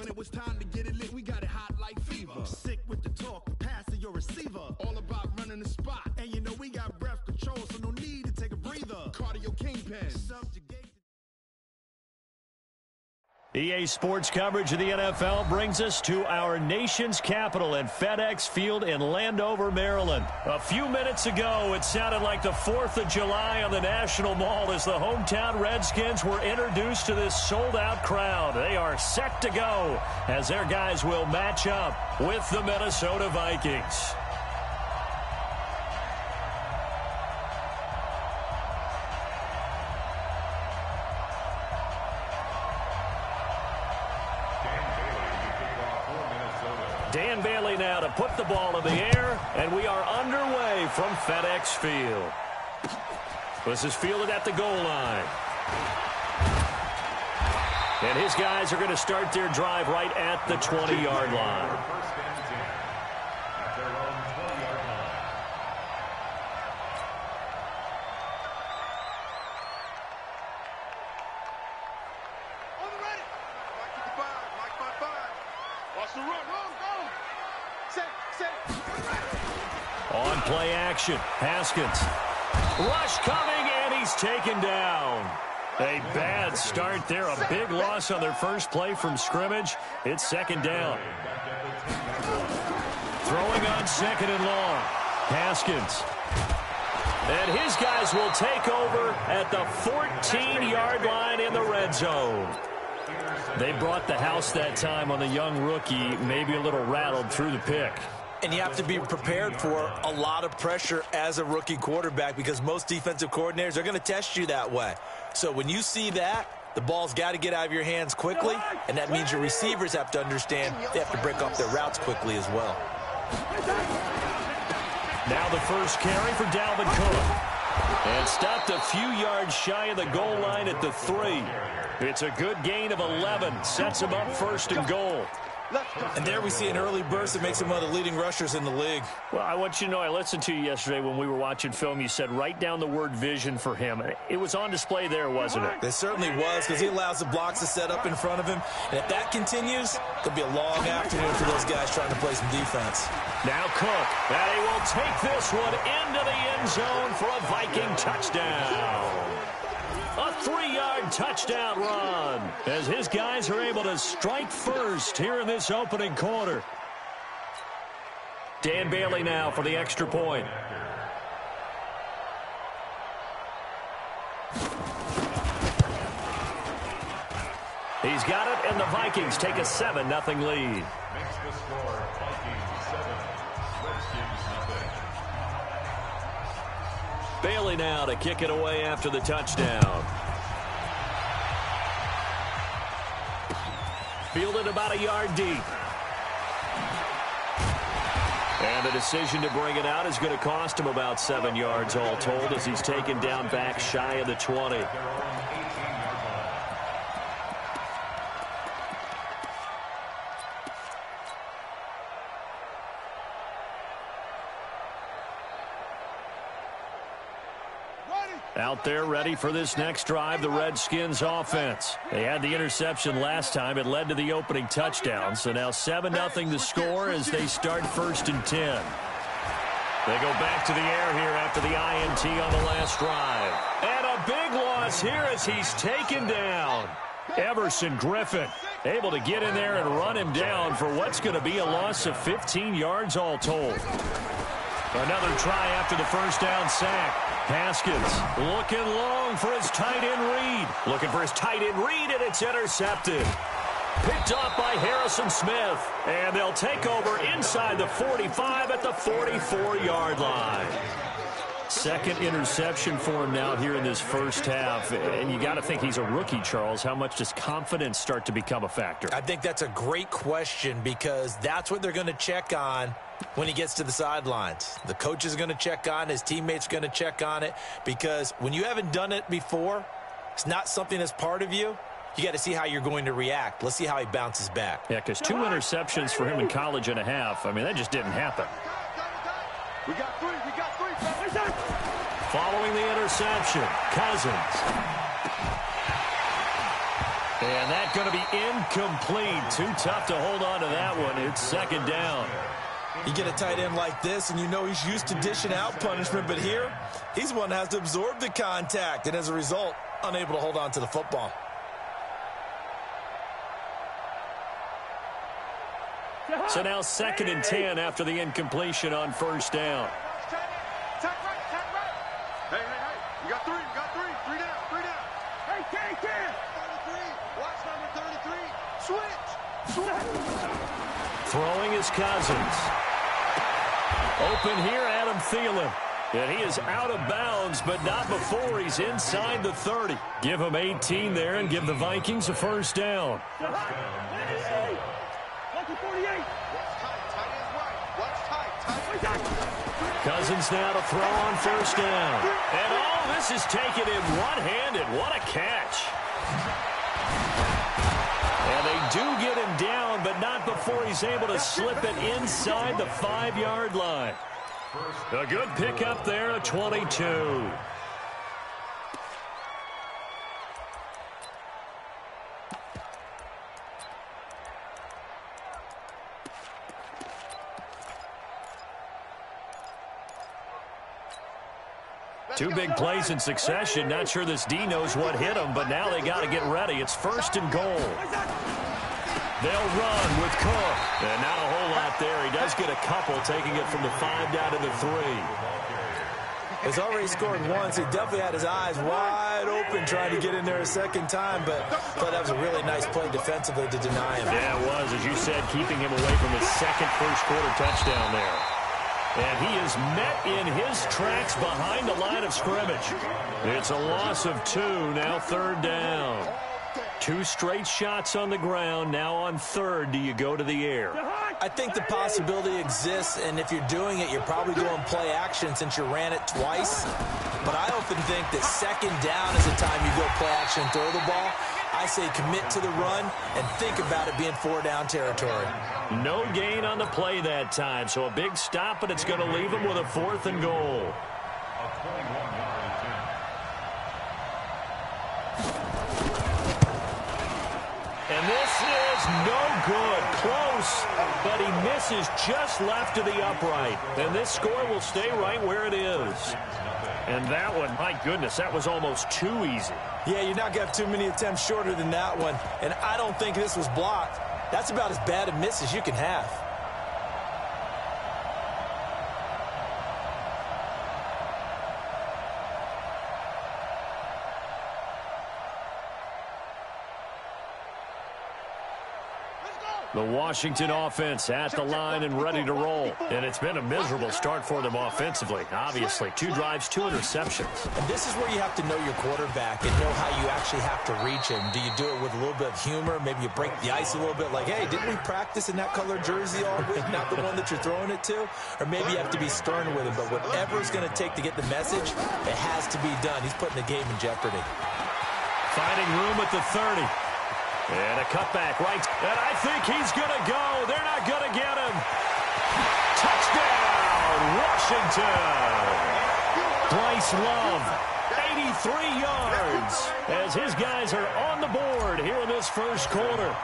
it was time to get it lit, we got it hot like fever. Sick with the talk, pass to your receiver. All about running the spot. And you know we got breath control, so no need to take a breather. Cardio kingpin. EA Sports coverage of the NFL brings us to our nation's capital at FedEx Field in Landover, Maryland. A few minutes ago, it sounded like the 4th of July on the National Mall as the hometown Redskins were introduced to this sold-out crowd. They are set to go as their guys will match up with the Minnesota Vikings. Dan Bailey now to put the ball in the air, and we are underway from FedEx Field. This is fielded at the goal line. And his guys are going to start their drive right at the 20-yard line. On play action, Haskins. Rush coming, and he's taken down. A bad start there, a big loss on their first play from scrimmage. It's second down. Throwing on second and long. Haskins. And his guys will take over at the 14-yard line in the red zone. They brought the house that time on the young rookie, maybe a little rattled through the pick. And you have to be prepared for a lot of pressure as a rookie quarterback because most defensive coordinators are going to test you that way. So when you see that, the ball's got to get out of your hands quickly, and that means your receivers have to understand they have to break off their routes quickly as well. Now the first carry for Dalvin Cook. And stopped a few yards shy of the goal line at the 3. It's a good gain of 11. Sets him up first and goal. And there we see an early burst that makes him one of the leading rushers in the league. Well, I want you to know, I listened to you yesterday when we were watching film. You said write down the word vision for him. It was on display there, wasn't it? It certainly was, because he allows the blocks to set up in front of him. And if that continues, it'll be a long afternoon for those guys trying to play some defense. Now Cook, and he will take this one into the end zone for a Viking touchdown. A 3-yard touchdown run as his guys are able to strike first here in this opening quarter. Dan Bailey now for the extra point. He's got it, and the Vikings take a 7-0 lead. Makes the score Vikings 7, Redskins 0. Bailey now to kick it away after the touchdown. Fielded about a yard deep. And the decision to bring it out is going to cost him about 7 yards all told as he's taken down back shy of the 20. Out there ready for this next drive, the Redskins offense. They had the interception last time. It led to the opening touchdown. So now 7-0 the score as they start 1st and 10. They go back to the air here after the INT on the last drive. And a big loss here as he's taken down. Everson Griffin able to get in there and run him down for what's going to be a loss of 15 yards all told. Another try after the first down sack. Haskins looking long for his tight end read. Looking for his tight end read, and it's intercepted. Picked off by Harrison Smith. And they'll take over inside the 45 at the 44-yard line. Second interception for him now here in this first half. And you got to think he's a rookie, Charles. How much does confidence start to become a factor? I think that's a great question because that's what they're going to check on when he gets to the sidelines. The coach is going to check on it. His teammates are going to check on it because when you haven't done it before, it's not something that's part of you. You got to see how you're going to react. Let's see how he bounces back. Yeah, because 2 interceptions for him in college and a half. I mean, that just didn't happen. We got three. Following the interception, Cousins. And that's going to be incomplete. Too tough to hold on to that one. It's second down. You get a tight end like this, and you know he's used to dishing out punishment, but here, he's one that has to absorb the contact, and as a result, unable to hold on to the football. So now 2nd and 10 after the incompletion on first down. Hey, you got three, three down. Hey, Ken. 33, watch number 33, switch. Throwing is Cousins. Open here, Adam Thielen. And he is out of bounds, but not before he's inside the 30. Give him 18 there and give the Vikings a first down. Cousins now to throw on first down. And all this is taken in one-handed. What a catch. And they do get him down, but not before he's able to slip it inside the 5-yard line. A good pickup there at 22. Two big plays in succession. Not sure this D knows what hit him, but now they got to get ready. It's 1st and goal. They'll run with Cook. And not a whole lot there. He does get a couple, taking it from the 5 down to the 3. He's already scored once. He definitely had his eyes wide open trying to get in there a second time, but that was a really nice play defensively to deny him. Yeah, it was, as you said, keeping him away from his second first-quarter touchdown there. And he is met in his tracks behind the line of scrimmage. It's a loss of 2, now 3rd down. 2 straight shots on the ground. Now on 3rd, do you go to the air? I think the possibility exists, and if you're doing it, you're probably going play action since you ran it twice. But I often think that 2nd down is the time you go play action and throw the ball. I say commit to the run and think about it being 4-down territory. No gain on the play that time, so a big stop, but it's going to leave him with a 4th and goal. And this is no good. Close, but he misses just left of the upright. And this score will stay right where it is. And that one, my goodness, that was almost too easy. Yeah, you're not going to have too many attempts shorter than that one. And I don't think this was blocked. That's about as bad a miss as you can have. The Washington offense at the line and ready to roll. And it's been a miserable start for them offensively. Obviously, 2 drives, 2 interceptions. And this is where you have to know your quarterback and know how you actually have to reach him. Do you do it with a little bit of humor? Maybe you break the ice a little bit like, hey, didn't we practice in that colored jersey all week? Not the one that you're throwing it to? Or maybe you have to be stern with him. But whatever it's going to take to get the message, it has to be done. He's putting the game in jeopardy. Finding room at the 30. And a cutback right. And I think he's going to go. They're not going to get him. Touchdown, Washington. Bryce Love, 83 yards, as his guys are on the board here in this first quarter.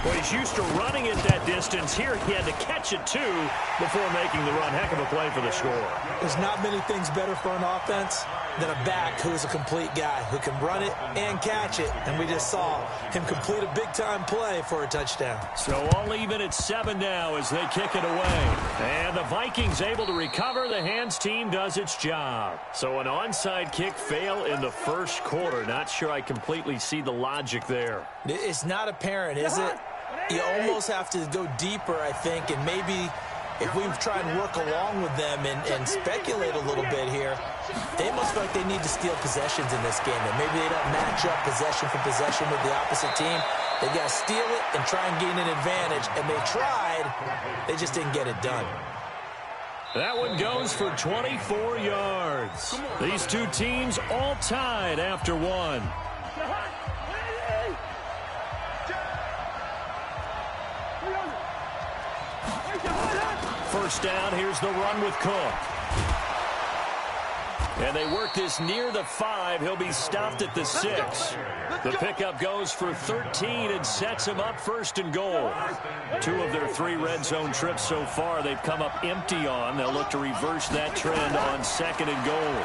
Well, he's used to running it that distance. Here he had to catch it, too, before making the run. Heck of a play for the score. There's not many things better for an offense than a back who is a complete guy who can run it and catch it. And we just saw him complete a big-time play for a touchdown. So all even at 7 now as they kick it away. And the Vikings able to recover. The hands team does its job. So an onside kick fail in the first quarter. Not sure I completely see the logic there. It's not apparent, is it? You almost have to go deeper, I think, and maybe if we try and work along with them and speculate a little bit here, they must feel like they need to steal possessions in this game. And maybe they don't match up possession for possession with the opposite team. They got to steal it and try and gain an advantage. And they tried. They just didn't get it done. That one goes for 24 yards. These two teams all tied after one. First down, here's the run with Cook. And they work this near the 5. He'll be stopped at the 6. The pickup goes for 13 and sets him up first and goal. 2 of their 3 red zone trips so far they've come up empty on. They'll look to reverse that trend on 2nd and goal.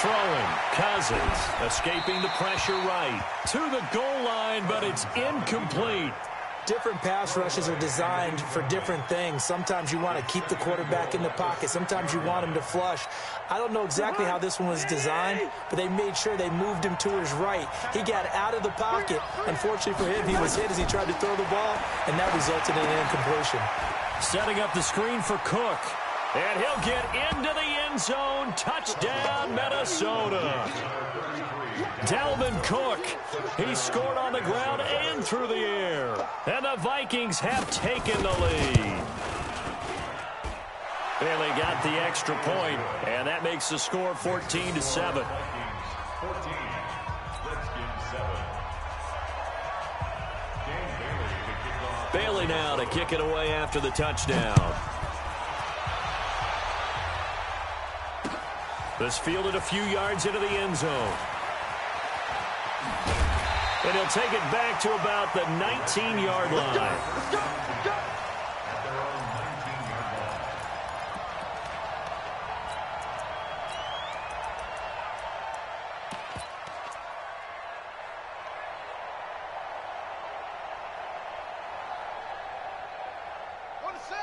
Throwing, Cousins, escaping the pressure right. To the goal line, but it's incomplete. Different pass rushes are designed for different things. Sometimes you want to keep the quarterback in the pocket. Sometimes you want him to flush. I don't know exactly how this one was designed, but they made sure they moved him to his right. He got out of the pocket. Unfortunately for him, he was hit as he tried to throw the ball, and that resulted in an incompletion. Setting up the screen for Cook. And he'll get into the end zone. Touchdown, Minnesota. Dalvin Cook, he scored on the ground and through the air. And the Vikings have taken the lead. Bailey got the extra point, and that makes the score 14-7. Bailey now to kick it away after the touchdown. This fielded a few yards into the end zone. And he'll take it back to about the 19-yard line.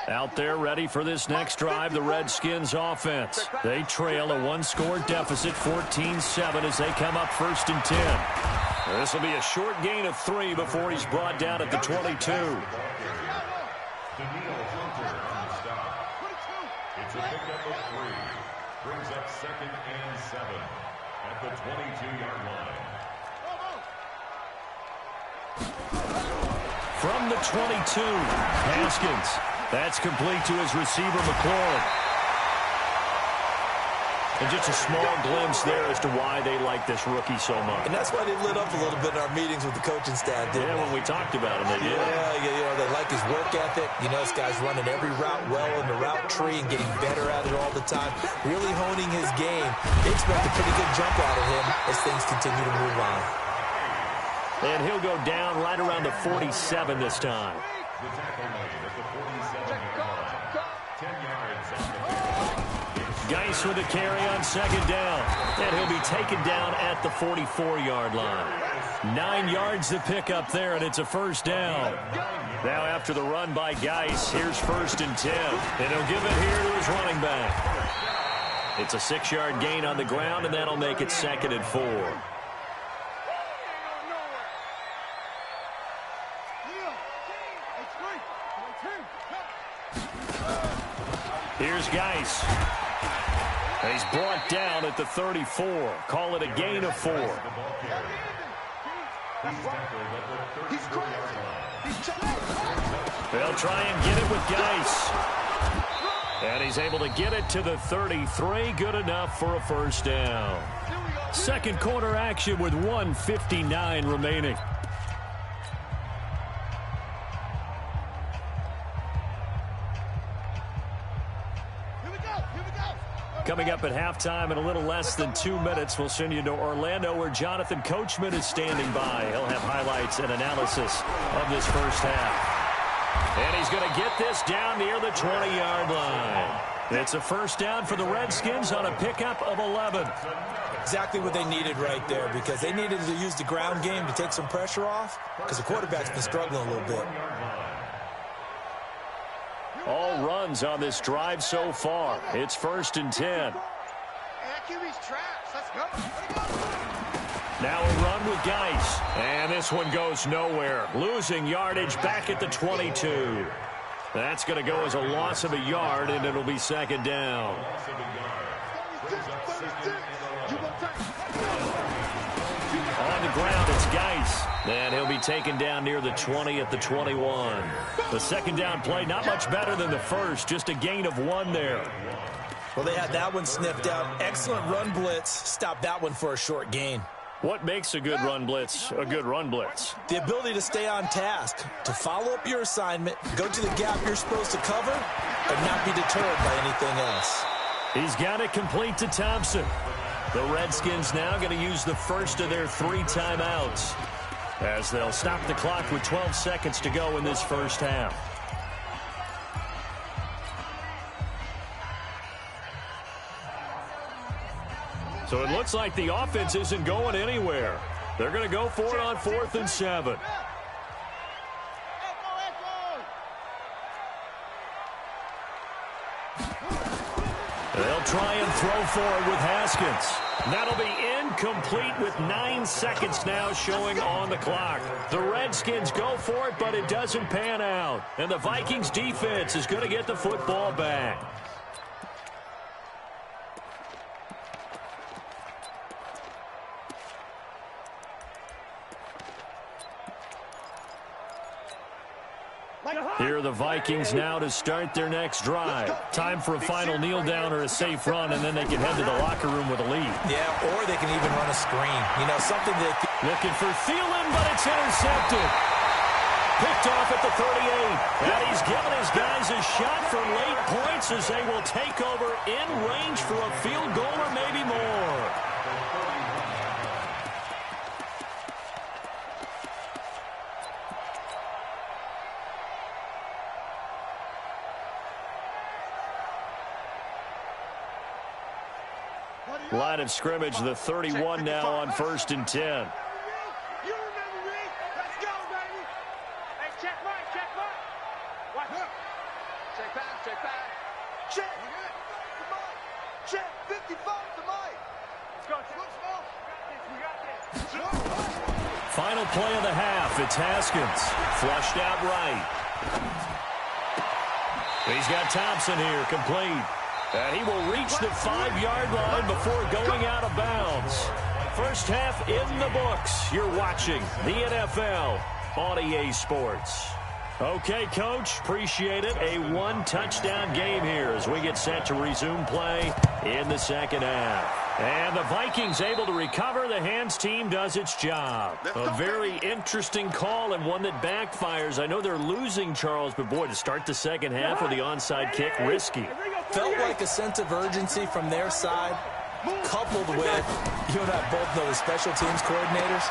Out there ready for this next drive, the Redskins offense. They trail a 1-score deficit, 14-7, as they come up 1st and 10. This will be a short gain of 3 before he's brought down at the 22. It's a pickup of 3. Brings up 2nd and 7 at the 22-yard line. From the 22, Haskins. That's complete to his receiver, McLaurin. And just a small glimpse there as to why they like this rookie so much. And that's why they lit up a little bit in our meetings with the coaching staff, didn't they? When we talked about him, they did. Yeah, they like his work ethic. You know, this guy's running every route well in the route tree and getting better at it all the time, really honing his game. They expect a pretty good jump out of him as things continue to move on. And he'll go down right around the 47 this time. The tackle made at the 47-yard line. 10 yards on the carry. Geis with a carry on 2nd down. And he'll be taken down at the 44-yard line. 9 yards to pick up there, and it's a 1st down. Now after the run by Geis, here's 1st and 10. And he'll give it here to his running back. It's a 6-yard gain on the ground, and that'll make it 2nd and 4. Here's Geis. He's brought down at the 34. Call it a gain of 4. They'll try and get it with Geis. And he's able to get it to the 33. Good enough for a 1st down. 2nd quarter action with 1:59 remaining. Coming up at halftime in a little less than 2 minutes, we'll send you to Orlando where Jonathan Coachman is standing by. He'll have highlights and analysis of this 1st half. And he's going to get this down near the 20-yard line. It's a 1st down for the Redskins on a pickup of 11. Exactly what they needed right there, because they needed to use the ground game to take some pressure off, because the quarterback's been struggling a little bit. All runs on this drive so far. It's 1st and 10. Now a run with Geis. And this one goes nowhere. Losing yardage back at the 22. That's going to go as a loss of a yard, and it'll be 2nd down. On the ground, it's Geis. And he'll be taken down near the 20 at the 21. The 2nd down play, not much better than the 1st. Just a gain of 1 there. Well, they had that one sniffed out. Excellent run blitz. Stop that one for a short gain. What makes a good run blitz a good run blitz? The ability to stay on task, to follow up your assignment, go to the gap you're supposed to cover, and not be deterred by anything else. He's got it complete to Thompson. The Redskins now going to use the first of their 3 timeouts as they'll stop the clock with 12 seconds to go in this first half. So it looks like the offense isn't going anywhere. They're going to go for it on 4th and 7. They'll try and throw forward with Haskins. That'll be incomplete with 9 seconds now showing on the clock. The Redskins go for it, but it doesn't pan out. And the Vikings defense is going to get the football back. Here are the Vikings now to start their next drive. Time for a final kneel down or a safe run, and then they can head to the locker room with a lead. Yeah, or they can even run a screen. You know, something that... Looking for Thielen, but it's intercepted. Picked off at the 38. And he's given his guys a shot for late points as they will take over in range for a field goal or maybe more. Line of scrimmage, the 31 now on 1st and 10. You remember me? Let's go, baby. Hey, check right, check right. Watch out. Check pass, check pass. Check. The mic. Check 55 the mic. Let's go. Look small. We got this. Final play of the half. It's Haskins. Flushed out right. He's got Thompson here, complete. And he will reach the 5-yard line before going out of bounds. First half in the books. You're watching the NFL on EA Sports. Okay, Coach, appreciate it. A 1-touchdown game here as we get set to resume play in the second half. And the Vikings able to recover. The hands team does its job. A very interesting call and one that backfires. I know they're losing, Charles, but boy, to start the second half with the onside kick, risky. Felt like a sense of urgency from their side, coupled with, you and I both know the special teams coordinators.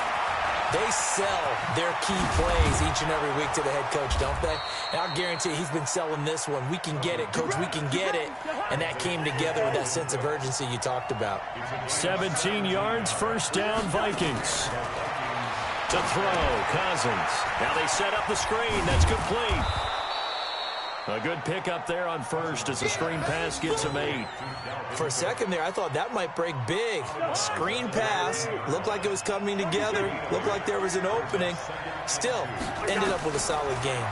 They sell their key plays each and every week to the head coach, don't they? And I guarantee he's been selling this one. We can get it, Coach, we can get it. And that came together with that sense of urgency you talked about. 17 yards, first down, Vikings. To throw, Cousins. Now they set up the screen. That's complete. A good pickup there on first as the screen pass gets him 8. For a second there, I thought that might break big. Screen pass. Looked like it was coming together. Looked like there was an opening. Still, ended up with a solid game.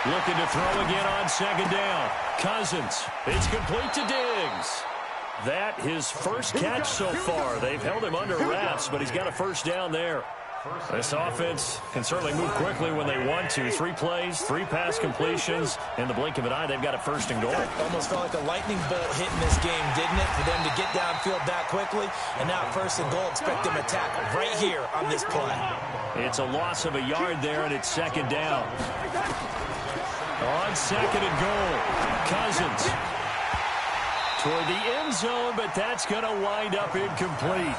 Looking to throw again on second down. Cousins. It's complete to Diggs. That his first catch so far. They've held him under wraps, but he's got a first down there. This offense can certainly move quickly when they want to. 3 plays, 3 pass completions. In the blink of an eye, they've got it first and goal. Almost felt like a lightning bolt hitting this game, didn't it? For them to get downfield that quickly. And now first and goal, expect them to tackle right here on this play. It's a loss of a yard there, and it's second down. On second and goal, Cousins toward the end zone, but that's going to wind up incomplete.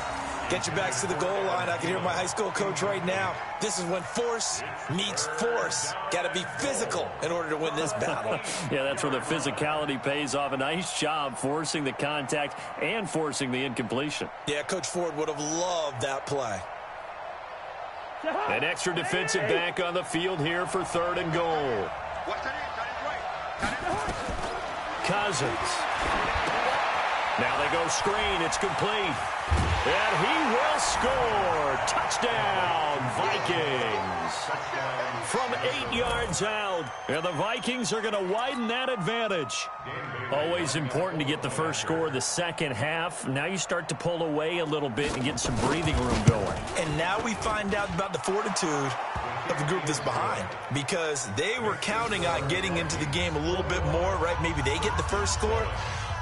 Get your backs to the goal line. I can hear my high school coach right now. This is when force meets force. Got to be physical in order to win this battle. Yeah, that's where the physicality pays off. A nice job forcing the contact and forcing the incompletion. Yeah, Coach Ford would have loved that play. An extra defensive back on the field here for third and goal. Cousins. Now they go screen. It's complete. And he will score. Touchdown, Vikings. From 8 yards out. And the Vikings are going to widen that advantage. Always important to get the first score of the second half. Now you start to pull away a little bit and get some breathing room going. And now we find out about the fortitude of the group that's behind, because they were counting on getting into the game a little bit more, right? Maybe they get the first score.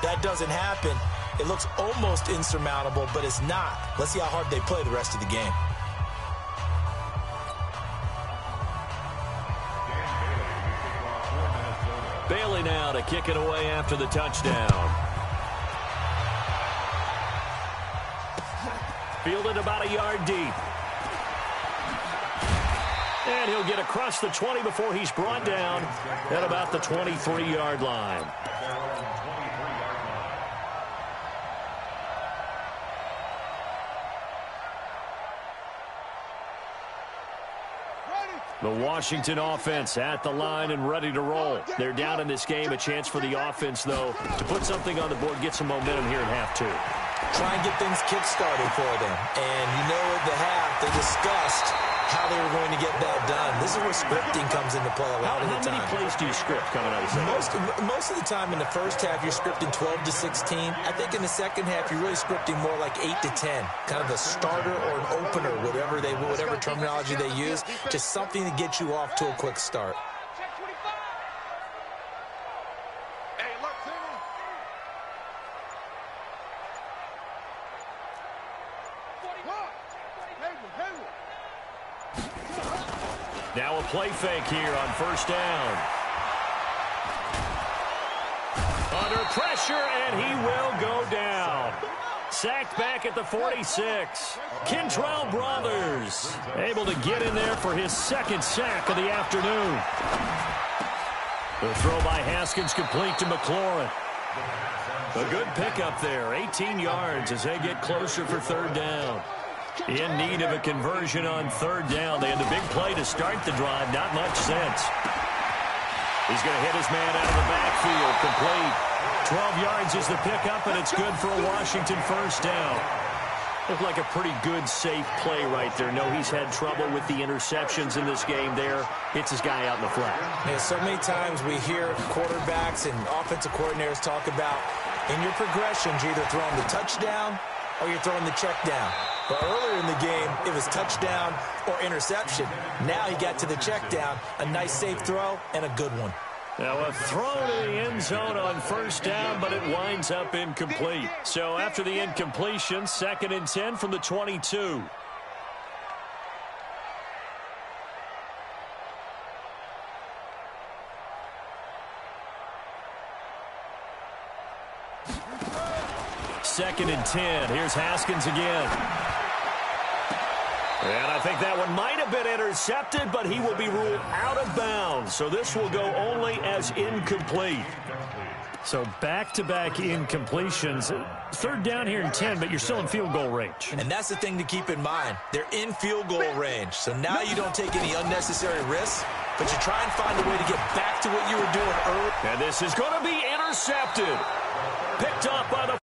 That doesn't happen. It looks almost insurmountable, but it's not. Let's see how hard they play the rest of the game. Bailey now to kick it away after the touchdown. Fielded about a yard deep. And he'll get across the 20 before he's brought down at about the 23-yard line. The Washington offense at the line and ready to roll. They're down in this game. A chance for the offense, though, to put something on the board, get some momentum here at half two. Try and get things kick-started for them. And you know at the half, they discussed how they were going to get that done. This is where scripting comes into play a lot of the time. How many plays do you script coming out of second? Most of the time in the first half, you're scripting 12 to 16. I think in the second half, you're really scripting more like 8 to 10. Kind of a starter or an opener, whatever terminology they use. Just something to get you off to a quick start. Now a play fake here on first down. Under pressure, and he will go down. Sacked back at the 46. Kentrell Brothers able to get in there for his second sack of the afternoon. The throw by Haskins complete to McLaurin. A good pickup there, 18 yards as they get closer for third down. In need of a conversion on third down. They had the big play to start the drive. Not much sense. He's going to hit his man out of the backfield. Complete. 12 yards is the pickup, and it's good for a Washington first down. Looked like a pretty good, safe play right there. No, he's had trouble with the interceptions in this game there. Hits his guy out in the flat. Yeah, so many times we hear quarterbacks and offensive coordinators talk about in your progressions, you're either throwing the touchdown or you're throwing the check down. But earlier in the game, it was touchdown or interception. Now he got to the check down, a nice safe throw, and a good one. Now a throw to the end zone on first down, but it winds up incomplete. So after the incompletion, 2nd and 10 from the 22. Second and 10. Here's Haskins again. And I think that one might have been intercepted, but he will be ruled out of bounds. So this will go only as incomplete. So back-to-back incompletions. Third down here in 10, but you're still in field goal range. And that's the thing to keep in mind. They're in field goal range. So now you don't take any unnecessary risks, but you try and find a way to get back to what you were doing earlier. And this is going to be intercepted. Picked off by the